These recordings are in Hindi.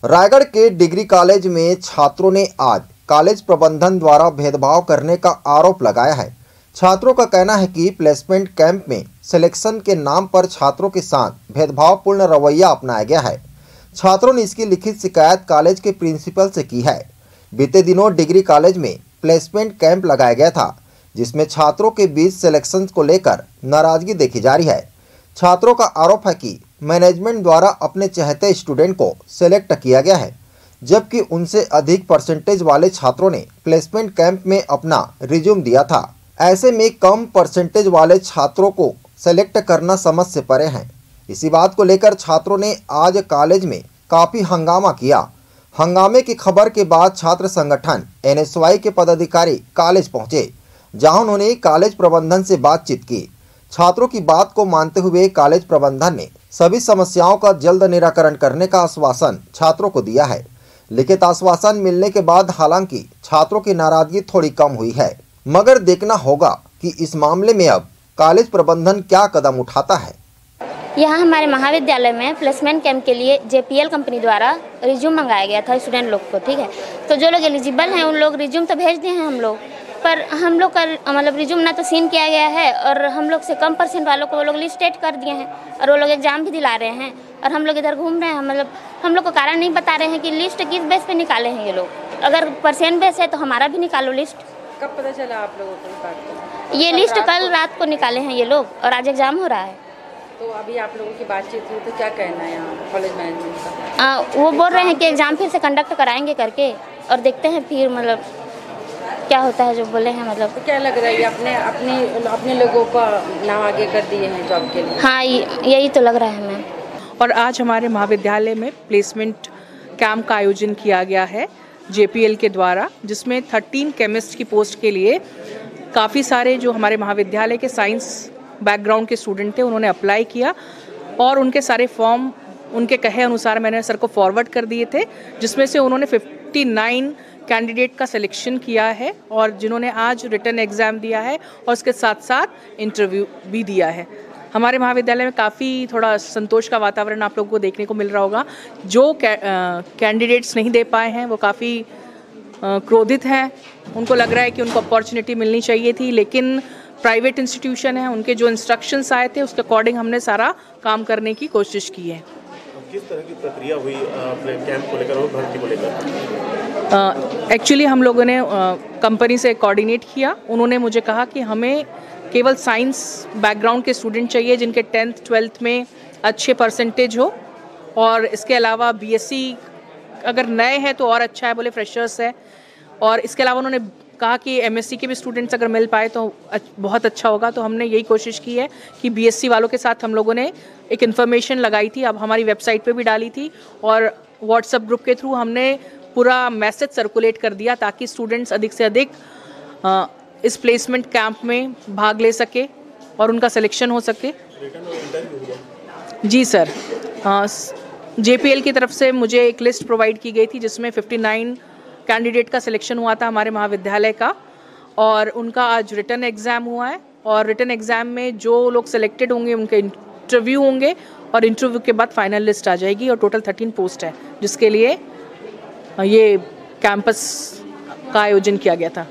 रायगढ़ के डिग्री कॉलेज में छात्रों ने आज कॉलेज प्रबंधन द्वारा भेदभाव करने का आरोप लगाया है। छात्रों का कहना है कि प्लेसमेंट कैंप में सिलेक्शन के नाम पर छात्रों के साथ भेदभावपूर्ण रवैया अपनाया गया है। छात्रों ने इसकी लिखित शिकायत कॉलेज के प्रिंसिपल से की है। बीते दिनों डिग्री कॉलेज में प्लेसमेंट कैंप लगाया गया था, जिसमें छात्रों के बीच सिलेक्शन को लेकर नाराजगी देखी जा रही है। छात्रों का आरोप है कि मैनेजमेंट द्वारा अपने चाहते स्टूडेंट को सिलेक्ट किया गया है, जबकि उनसे अधिक परसेंटेज वाले छात्रों ने प्लेसमेंट कैंप में अपना रिज्यूम दिया था। ऐसे में कम परसेंटेज वाले छात्रों को सेलेक्ट करना समझ से परे है। इसी बात को लेकर छात्रों ने आज कॉलेज में काफ़ी हंगामा किया। हंगामे की खबर के बाद छात्र संगठन NSY के पदाधिकारी कॉलेज पहुंचे, जहां उन्होंने कॉलेज प्रबंधन से बातचीत की। छात्रों की बात को मानते हुए कॉलेज प्रबंधन ने सभी समस्याओं का जल्द निराकरण करने का आश्वासन छात्रों को दिया है। लिखित आश्वासन मिलने के बाद हालांकि छात्रों की नाराजगी थोड़ी कम हुई है, मगर देखना होगा कि इस मामले में अब कॉलेज प्रबंधन क्या कदम उठाता है। यहाँ हमारे महाविद्यालय में प्लेसमेंट कैंप के लिए JPL कंपनी द्वारा रिज्यूम मंगाया गया था स्टूडेंट लोग को। ठीक है, तो जो लोग एलिजिबल हैं उन लोग रिज्यूम तो भेज दिए हैं हम लोग, पर हम लोग का मतलब रिज्यूम ना तो सीन किया गया है और हम लोग से कम परसेंट वालों को वो लोग लिस्टेड कर दिए हैं और वो लोग एग्जाम भी दिला रहे हैं और हम लोग इधर घूम रहे हैं। मतलब हम लोग को कारण नहीं बता रहे हैं कि लिस्ट किस बेस पे निकाले हैं ये लोग। अगर परसेंट बेस है तो हमारा भी निकालो लिस्ट। कब पता चला आप लोगों को? ये लिस्ट कल रात को निकाले हैं ये लोग और आज एग्जाम हो रहा है। तो अभी आप लोगों की बातचीत हुई तो क्या कहना है यहाँ कॉलेज मैनेजमेंट का? वो बोल रहे हैं कि एग्ज़ाम फिर से कंडक्ट कराएंगे करके और देखते हैं फिर मतलब क्या होता है जो बोले हैं। मतलब तो क्या लग रहा है अपने लोगों का नाम आगे कर दिए हैं जॉब के लिए? हाँ, यही तो लग रहा है मैम। और आज हमारे महाविद्यालय में प्लेसमेंट कैंप का आयोजन किया गया है JPL के द्वारा, जिसमें 13 केमिस्ट की पोस्ट के लिए काफ़ी सारे जो हमारे महाविद्यालय के साइंस बैकग्राउंड के स्टूडेंट थे उन्होंने अप्लाई किया और उनके सारे फॉर्म उनके कहे अनुसार मैंने सर को फॉरवर्ड कर दिए थे, जिसमें से उन्होंने 59 कैंडिडेट का सिलेक्शन किया है और जिन्होंने आज रिटन एग्ज़ाम दिया है और उसके साथ साथ इंटरव्यू भी दिया है। हमारे महाविद्यालय में काफ़ी थोड़ा संतोष का वातावरण आप लोगों को देखने को मिल रहा होगा। जो कैंडिडेट्स नहीं दे पाए हैं वो काफ़ी क्रोधित हैं। उनको लग रहा है कि उनको अपॉर्चुनिटी मिलनी चाहिए थी, लेकिन प्राइवेट इंस्टीट्यूशन है, उनके जो इंस्ट्रक्शंस आए थे उसके अकॉर्डिंग हमने सारा काम करने की कोशिश की है। किस तरह की प्रक्रिया हुई कैंप को लेकर और भर्ती को लेकर? एक्चुअली हम लोगों ने कंपनी से कोऑर्डिनेट किया। उन्होंने मुझे कहा कि हमें केवल साइंस बैकग्राउंड के स्टूडेंट चाहिए जिनके 10th 12th में अच्छे परसेंटेज हो, और इसके अलावा BSc अगर नए हैं तो और अच्छा है, बोले फ्रेशर्स है। और इसके अलावा उन्होंने कहा कि MSc के भी स्टूडेंट्स अगर मिल पाए तो बहुत अच्छा होगा। तो हमने यही कोशिश की है कि BSc वालों के साथ हम लोगों ने एक इन्फॉर्मेशन लगाई थी, अब हमारी वेबसाइट पे भी डाली थी और व्हाट्सएप ग्रुप के थ्रू हमने पूरा मैसेज सर्कुलेट कर दिया ताकि स्टूडेंट्स अधिक से अधिक इस प्लेसमेंट कैंप में भाग ले सके और उनका सिलेक्शन हो सके। जी सर, JPL की तरफ से मुझे एक लिस्ट प्रोवाइड की गई थी जिसमें 59 कैंडिडेट का सिलेक्शन हुआ था हमारे महाविद्यालय का, और उनका आज रिटन एग्ज़ाम हुआ है और रिटन एग्ज़ाम में जो लोग सिलेक्टेड होंगे उनके इंटरव्यू होंगे और इंटरव्यू के बाद फाइनल लिस्ट आ जाएगी। और टोटल 13 पोस्ट है जिसके लिए ये कैंपस का आयोजन किया गया था।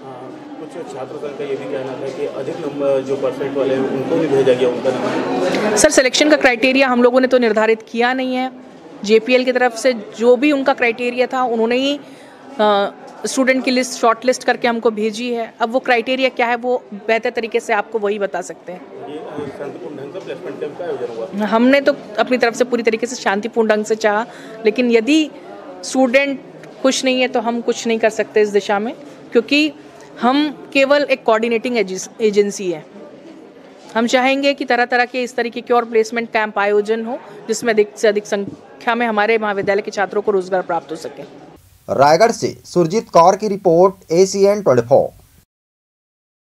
कुछ छात्रों का ये भी कहना था कि अधिक नंबर जो परसेंट वाले हैं उनको भी भेजा गया उनका नाम। सर, सिलेक्शन का क्राइटेरिया हम लोगों ने तो निर्धारित किया नहीं है। JPL की तरफ से जो भी उनका क्राइटेरिया था उन्होंने ही स्टूडेंट की लिस्ट शॉर्ट लिस्ट करके हमको भेजी है। अब वो क्राइटेरिया क्या है वो बेहतर तरीके से आपको वही बता सकते हैं। ये शांतिपूर्ण ढंग से प्लेसमेंट कैंप का आयोजन हुआ? हमने तो अपनी तरफ से पूरी तरीके से शांतिपूर्ण ढंग से चाहा, लेकिन यदि स्टूडेंट खुश नहीं है तो हम कुछ नहीं कर सकते इस दिशा में, क्योंकि हम केवल एक कोऑर्डिनेटिंग एजेंसी है। हम चाहेंगे कि तरह तरह के इस तरीके के और प्लेसमेंट कैंप आयोजन हो जिसमें अधिक से अधिक संख्या में हमारे महाविद्यालय के छात्रों को रोजगार प्राप्त हो सके। रायगढ़ से सुरजीत कौर की रिपोर्ट ACN 24।